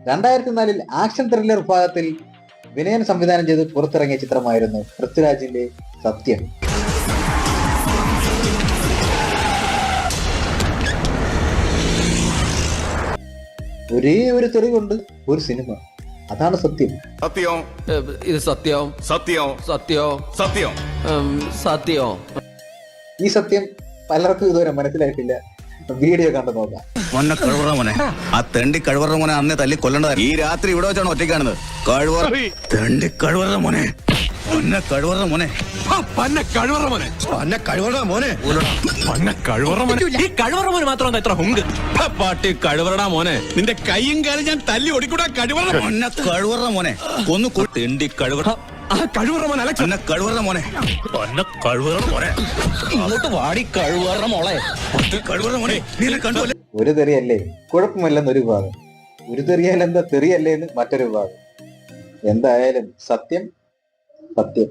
2004 action thriller വിഭാഗത്തിൽ വിനയൻ സംവിധാനം ചെയ്ത് പുറത്തിറങ്ങിയ ചിത്രമായിരുന്നു പൃഥ്വിരാജിന്റെ സത്യം. ഒരേ ഒരു തെളിവുണ്ട്, ഒരു സിനിമ, അതാണ് സത്യം. സത്യം ഇത് സത്യം സത്യം സത്യം സത്യം സത്യം. ഈ സത്യം പലർക്കും ഇതുവരെ മനസ്സിലായിട്ടില്ല. വീഡിയോ കണ്ടു നോക്കാം. മോനെ കഴിവറ മോനെ, ആ തെണ്ടി കഴിവറ മോനെ അന്നേ തല്ലി കൊല്ലണ്ടത്. ഈ രാത്രി ഇവിടെ വെച്ചാണ് ഒറ്റയ്ക്കാണത്. കഴിവറ തെണ്ടി കഴിവറ മോനെ, പന്ന കഴിവറ മോനെ, പന്ന കഴിവറ മോനെ, പന്ന കഴിവറ മോനെ, പന്ന കഴിവറ മോനെ. ഈ കഴിവറ മോന് മാത്രം എത്ര ഹുങ്ക് പാട്ടി കഴിവറടാ മോനെ, നിന്റെ കൈയും കാലും ഞാൻ തല്ലി ഒടിക്കൂടാ. കഴിവറ പന്ന കഴിവറ മോനെ, കൊന്നു തെണ്ടി കഴിവറ. ആ കഴിവറ മോനെ അല്ല, പന്ന കഴിവറ മോനെ, പന്ന കഴിവറ മോനെ. ഇങ്ങോട്ട് വാടി കഴിവറ മോളെ. കഴിവറ മോനെ, നീ കണ്ടു. ഒരു തെറിയല്ലേ കുഴപ്പമില്ലെന്നൊരു വിഭാഗം, ഒരു തെറിയാൽ എന്താ തെറിയല്ലേ എന്ന് മറ്റൊരു വിഭാഗം. എന്തായാലും സത്യം സത്യം.